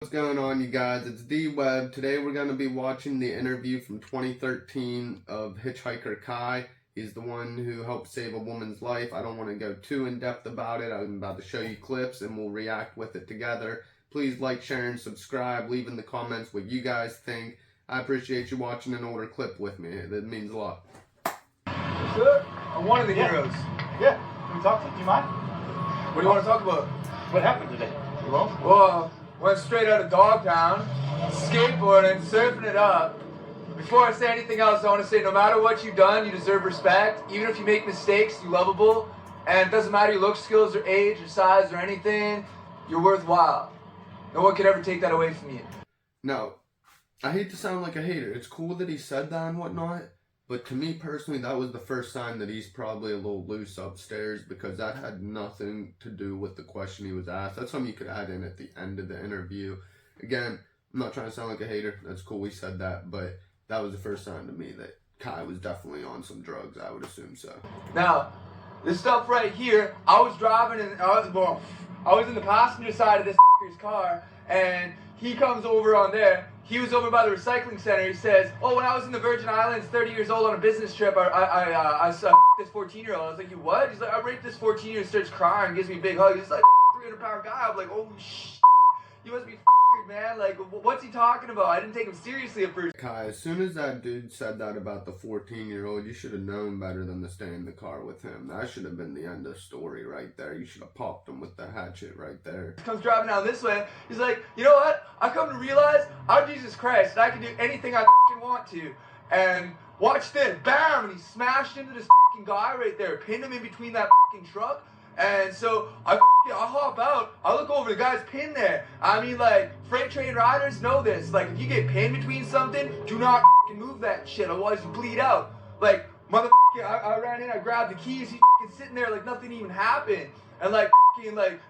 What's going on, you guys? It's D-Webb. Today we're going to be watching the interview from 2013 of Hitchhiker Kai. He's the one who helped save a woman's life. I don't want to go too in-depth about it. I'm about to show you clips and we'll react with it together. Please like, share, and subscribe. Leave in the comments what you guys think. I appreciate you watching an older clip with me. That means a lot. Sir, I'm one of the heroes. Yeah. Can we talk to you? Do you mind? What do you want to talk about? What happened today? You won't? Well, went straight out of Dogtown, skateboarding, surfing it up. Before I say anything else, I want to say no matter what you've done, you deserve respect. Even if you make mistakes, you're lovable. And it doesn't matter your look, skills, or age, or size, or anything, you're worthwhile. No one can ever take that away from you. Now, I hate to sound like a hater. It's cool that he said that and whatnot. But to me personally, that was the first sign that he's probably a little loose upstairs, because that had nothing to do with the question he was asked. That's something you could add in at the end of the interview. Again, I'm not trying to sound like a hater. That's cool he said that, but that was the first sign to me that Kai was definitely on some drugs. I would assume so. Now, this stuff right here, I was driving and I was in the passenger side of this car, and he comes over on there. He was over by the recycling center. He says, "Oh, when I was in the Virgin Islands, 30 years old on a business trip, I this 14-year-old." I was like, "You what?" He's like, "I raped this 14-year-old." Starts crying, gives me a big hug. He's like 300-pound guy. I'm like, "Oh shit, you must be man. Like, what's he talking about?" I didn't take him seriously at first. Kai, as soon as that dude said that about the 14-year-old, you should have known better than to stay in the car with him. That should have been the end of the story right there. You should have popped him with the hatchet right there. He comes driving down this way. He's like, "You know what? I come to realize I'm Jesus Christ and I can do anything I want to." And watch this, bam! And he smashed into this guy right there, pinned him in between that truck. And so I hop out, I look over, the guy's pinned there. I mean, like, freight train riders know this. Like, if you get pinned between something, do not move that shit, otherwise you bleed out. Like, I ran in, I grabbed the keys, he's sitting there like nothing even happened. And like,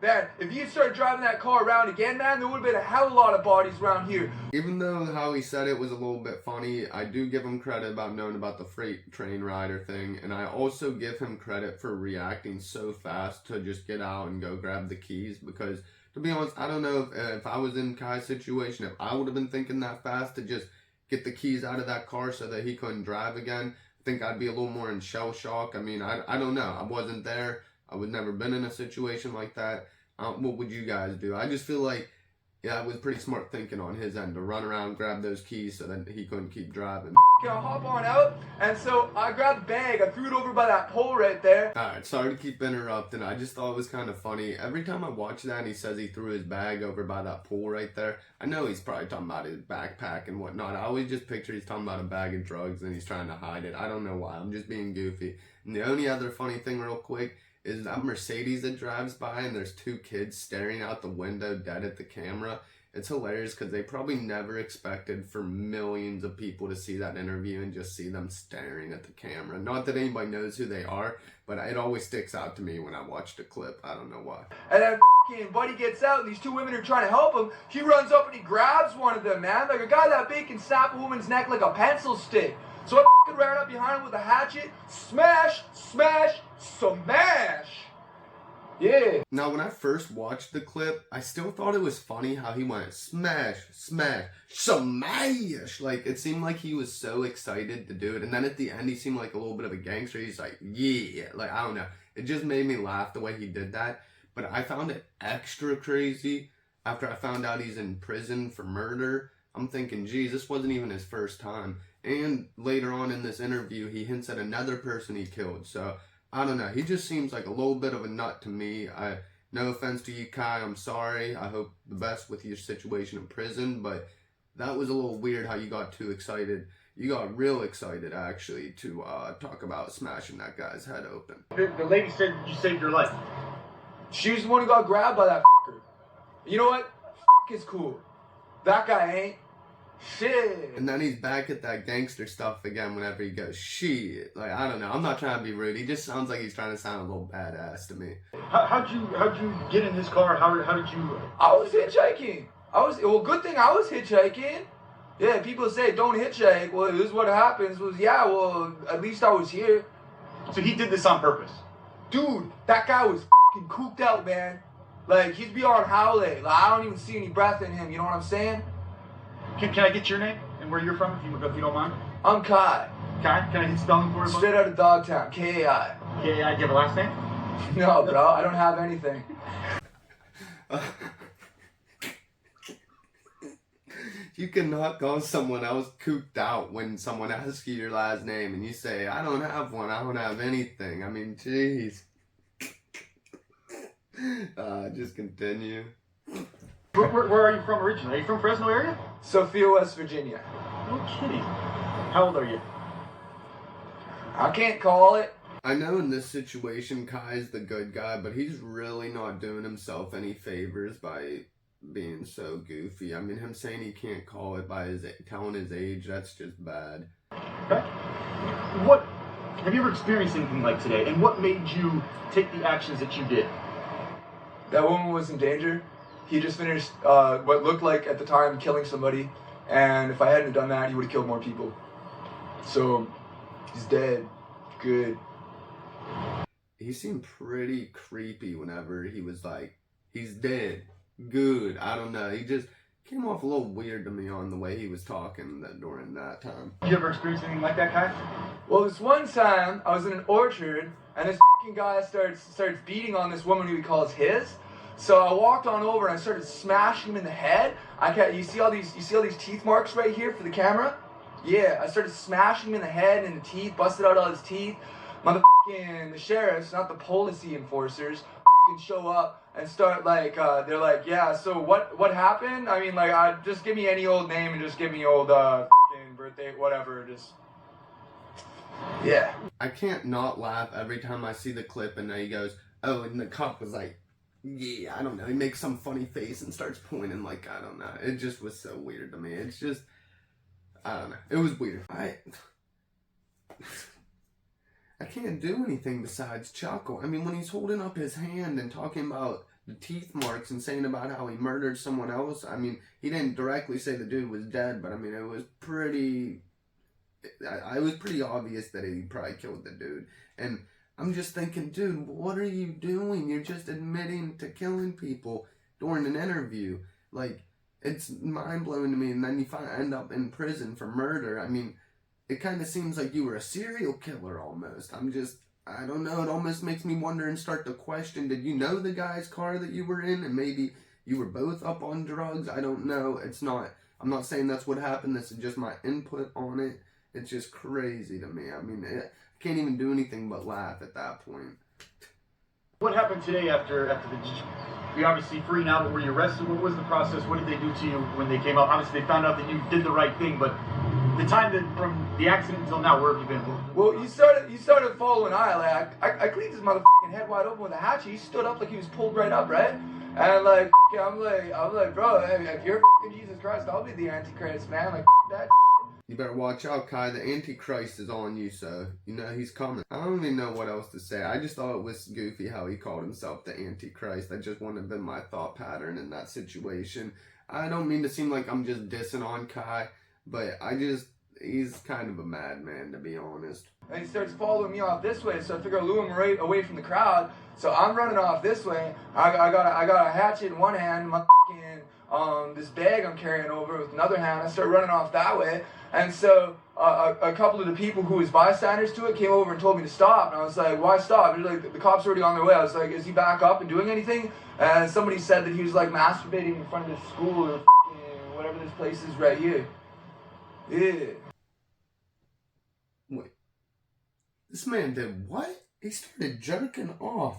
man, if you started driving that car around again, man, there would have been a hell of a lot of bodies around here. Even though how he said it was a little bit funny, I do give him credit about knowing about the freight train rider thing, and I also give him credit for reacting so fast to just get out and go grab the keys, because to be honest, I don't know if I was in Kai's situation, if I would have been thinking that fast to just get the keys out of that car so that he couldn't drive again. I think I'd be a little more in shell shock. I mean, I don't know. I wasn't there. I would never been in a situation like that. What would you guys do? I just feel like, yeah, it was pretty smart thinking on his end to run around, grab those keys so that he couldn't keep driving. I'll hop on out, and so I grabbed the bag, I threw it over by that pole right there. Alright, sorry to keep interrupting. I just thought it was kind of funny. Every time I watch that and he says he threw his bag over by that pool right there, I know he's probably talking about his backpack and whatnot. I always just picture he's talking about a bag of drugs and he's trying to hide it. I don't know why. I'm just being goofy. And the only other funny thing real quick is that Mercedes that drives by and there's two kids staring out the window dead at the camera. It's hilarious because they probably never expected for millions of people to see that interview and just see them staring at the camera. Not that anybody knows who they are, but it always sticks out to me when I watch the clip. I don't know why. And then Buddy gets out and these two women are trying to help him. He runs up and he grabs one of them, man. Like a guy that big can snap a woman's neck like a pencil stick. So I ran up behind him with a hatchet. Smash, smash, smash. Yeah. Now, when I first watched the clip, I still thought it was funny how he went smash, smash, smash. Like, it seemed like he was so excited to do it. And then at the end, he seemed like a little bit of a gangster. He's like, yeah. Like, I don't know. It just made me laugh the way he did that. But I found it extra crazy after I found out he's in prison for murder. I'm thinking, geez, this wasn't even his first time. And later on in this interview, he hints at another person he killed. So, I don't know. He just seems like a little bit of a nut to me. No offense to you, Kai. I'm sorry. I hope the best with your situation in prison. But that was a little weird how you got too excited. You got real excited, actually, to talk about smashing that guy's head open. The lady said you saved her life. She was the one who got grabbed by that You know what? Is cool. That guy ain't. Shit. And then he's back at that gangster stuff again whenever he goes, shit. Like, I don't know. I'm not trying to be rude. He just sounds like he's trying to sound a little badass to me. How'd you get in this car? How did you... I was hitchhiking. Well, good thing I was hitchhiking. Yeah, people say don't hitchhike. Well, this is what happens. Yeah, well, at least I was here. So he did this on purpose? Dude, that guy was fucking cooped out, man. Like, he's beyond howling. Like, I don't even see any breath in him, you know what I'm saying? Can I get your name and where you're from, if you don't mind? I'm Kai. Kai, can I get spelling for you? Straight out of Dogtown, K-A-I. K-A-I, do you have a last name? No, bro, I don't have anything. You cannot call someone else cooped out when someone asks you your last name and you say, I don't have one, I don't have anything. I mean, jeez. Just continue. Where are you from originally? Are you from Fresno area? Sophia, West Virginia. No kidding. How old are you? I can't call it. I know in this situation Kai's the good guy, but he's really not doing himself any favors by being so goofy. I mean, him saying he can't call it by telling his age, that's just bad. Okay. What have you ever experienced anything like today, and what made you take the actions that you did? That woman was in danger. He just finished what looked like at the time killing somebody, and if I hadn't done that, he would have killed more people. So he's dead. Good. He seemed pretty creepy whenever he was like, he's dead. Good. I don't know. He just came off a little weird to me on the way he was talking during that time. Did you ever experience anything like that, Kai? Well, this one time, I was in an orchard, and this guy starts beating on this woman who he calls his. So I walked on over and I started smashing him in the head. You see all these teeth marks right here for the camera? Yeah, I started smashing him in the head and the teeth, busted out all his teeth. The sheriffs, not the policy enforcers, show up and start they're like, yeah, so what happened? I mean, like, just give me any old name and just give me old birthday, whatever, just, yeah. I can't not laugh every time I see the clip and then he goes, oh, and the cop was like, yeah, I don't know. He makes some funny face and starts pointing like, I don't know. It just was so weird to me. It's just, I don't know. It was weird. I can't do anything besides chuckle. I mean, when he's holding up his hand and talking about the teeth marks and saying about how he murdered someone else, I mean, he didn't directly say the dude was dead, but I mean, it was pretty obvious that he probably killed the dude. And I'm just thinking, dude, what are you doing? You're just admitting to killing people during an interview. Like, it's mind-blowing to me, and then you end up in prison for murder. I mean, it kind of seems like you were a serial killer almost. I don't know, it almost makes me wonder and start to question, did you know the guy's car that you were in, and maybe you were both up on drugs? I don't know. I'm not saying that's what happened. This is just my input on it. It's just crazy to me. I mean, I can't even do anything but laugh at that point. What happened today after you're obviously free now, but were you arrested? What was the process? What did they do to you when they came up? Obviously, they found out that you did the right thing, but the time that from the accident until now, where have you been? Well, you started following I cleaned his motherfucking head wide open with a hatchet. He stood up like he was pulled right up, right? And I'm like, bro, if you're Jesus Christ, I'll be the Antichrist, man. Like, that. You better watch out, Kai. The Antichrist is on you, so you know he's coming. I don't even know what else to say. I just thought it was goofy how he called himself the Antichrist. That just wouldn't have been my thought pattern in that situation. I don't mean to seem like I'm just dissing on Kai, but he's kind of a madman, to be honest. And he starts following me off this way, so I figure I'll lure him right away from the crowd. So I'm running off this way. I got a hatchet in one hand, this bag I'm carrying over with another hand. I start running off that way. And so a couple of the people who was bystanders to it came over and told me to stop. And I was like, why stop? And like, the cops are already on their way. I was like, is he back up and doing anything? And somebody said that he was like masturbating in front of this school or whatever this place is right here. Yeah. Wait. This man did what? He started jerking off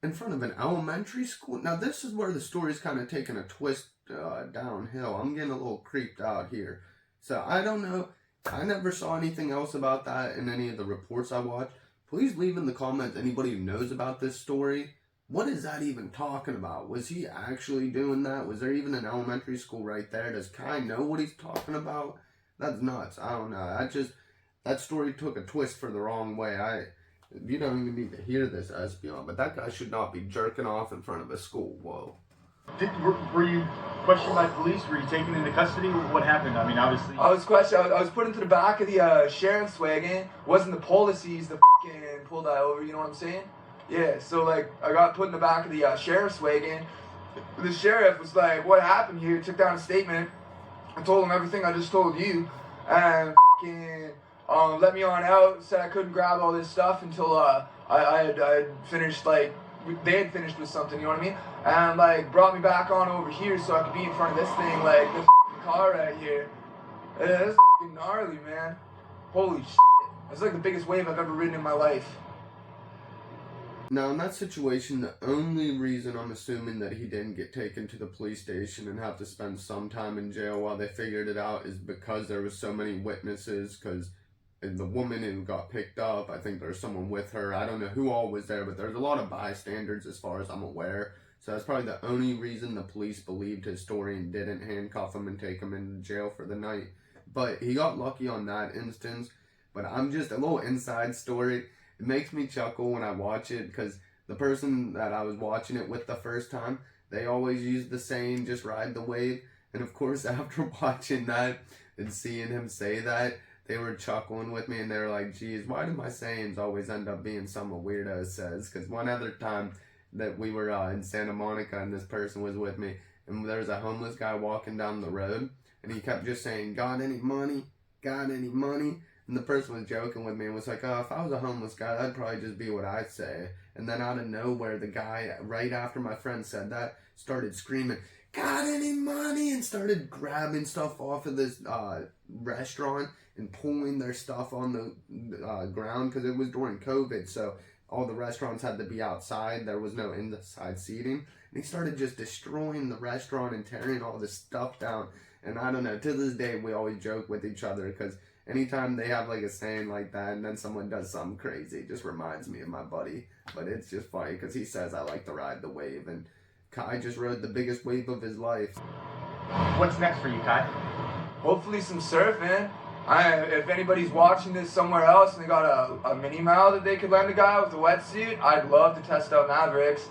in front of an elementary school? Now this is where the story's kind of taking a twist downhill. I'm getting a little creeped out here. So I don't know. I never saw anything else about that in any of the reports I watched. Please leave in the comments anybody who knows about this story. What is that even talking about? Was he actually doing that? Was there even an elementary school right there? Does Kai know what he's talking about? That's nuts. I don't know. That story took a twist for the wrong way. You don't even need to hear this, Espion, but that guy should not be jerking off in front of a school. Whoa. Were you questioned by police? Were you taken into custody? What happened? I mean, obviously. I was questioned. I was put into the back of the sheriff's wagon. Wasn't the policies that pulled that over? You know what I'm saying? Yeah, so like I got put in the back of the sheriff's wagon. The sheriff was like, "What happened here?" Took down a statement. I told him everything I just told you, and let me on out. Said I couldn't grab all this stuff until I had finished, like they had finished with something, you know what I mean? And like brought me back on over here so I could be in front of this thing, like this car right here. It's gnarly, man. Holy shit! It's like the biggest wave I've ever ridden in my life. Now, in that situation, the only reason I'm assuming that he didn't get taken to the police station and have to spend some time in jail while they figured it out is because there was so many witnesses, because the woman who got picked up, I think there's someone with her. I don't know who all was there, but there's a lot of bystanders as far as I'm aware. So that's probably the only reason the police believed his story and didn't handcuff him and take him into jail for the night. But he got lucky on that instance. But I'm just a little inside story. It makes me chuckle when I watch it because the person that I was watching it with the first time, they always use the saying, just ride the wave. And of course, after watching that and seeing him say that, they were chuckling with me and they were like, geez, why do my sayings always end up being something a weirdo says? Because one other time that we were in Santa Monica and this person was with me and there was a homeless guy walking down the road and he kept just saying, got any money? Got any money? And the person was joking with me and was like, oh, if I was a homeless guy, that'd probably just be what I'd say. And then out of nowhere, the guy, right after my friend said that, started screaming, got any money? And started grabbing stuff off of this restaurant and pulling their stuff on the ground because it was during COVID. So all the restaurants had to be outside. There was no inside seating. And he started just destroying the restaurant and tearing all this stuff down. And I don't know, to this day, we always joke with each other because anytime they have like a saying like that and then someone does something crazy, it just reminds me of my buddy. But it's just funny because he says I like to ride the wave, and Kai just rode the biggest wave of his life. What's next for you, Kai? Hopefully some surfing. If anybody's watching this somewhere else and they got a mini Mal that they could lend a guy with a wetsuit, I'd love to test out Mavericks.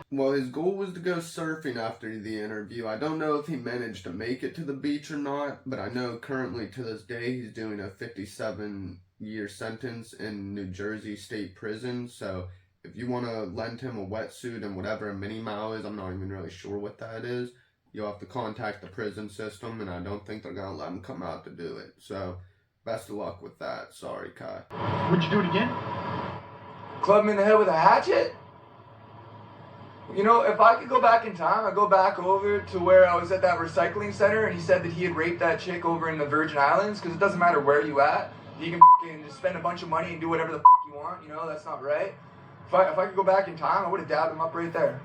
Well, his goal was to go surfing after the interview. I don't know if he managed to make it to the beach or not, but I know currently to this day he's doing a 57-year sentence in New Jersey State Prison. So if you want to lend him a wetsuit and whatever a mini Mal is, I'm not even really sure what that is, you'll have to contact the prison system, and I don't think they're going to let him come out to do it. So best of luck with that. Sorry, Kai. Would you do it again? Club him in the head with a hatchet? You know, if I could go back in time, I'd go back over to where I was at that recycling center and he said that he had raped that chick over in the Virgin Islands, because it doesn't matter where you at. You can just spend a bunch of money and do whatever the you want, you know, that's not right. If I could go back in time, I would have dabbed him up right there.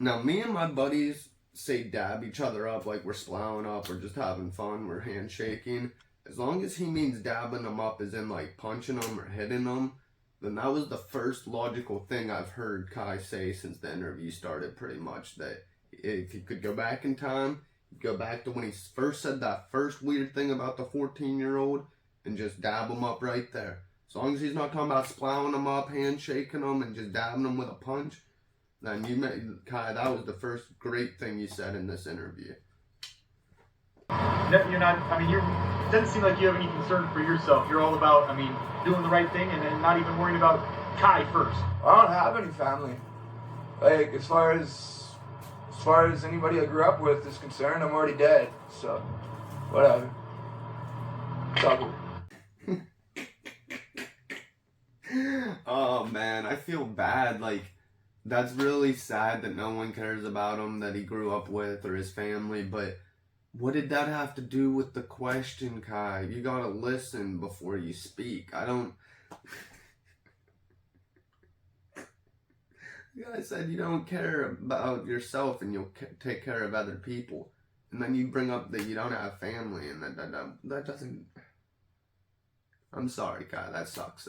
Now, me and my buddies say dab each other up like we're splouting up or just having fun, we're handshaking. As long as he means dabbing them up as in like punching them or hitting them, then that was the first logical thing I've heard Kai say since the interview started, pretty much, that if he could go back in time, go back to when he first said that first weird thing about the 14-year-old and just dab him up right there. As long as he's not talking about splouting them up, handshaking them, and just dabbing them with a punch, then you met Kai, that was the first great thing you said in this interview. You're not, I mean, it doesn't seem like you have any concern for yourself. You're all about, I mean, doing the right thing and not even worrying about Kai first. I don't have any family. Like, as far as anybody I grew up with is concerned, I'm already dead. So, whatever. Double. Oh man, I feel bad. Like, that's really sad that no one cares about him that he grew up with or his family, but what did that have to do with the question, Kai? You gotta listen before you speak. I don't... You guys said you don't care about yourself and you'll take care of other people. And then you bring up that you don't have family, and that doesn't... I'm sorry, Kai. That sucks,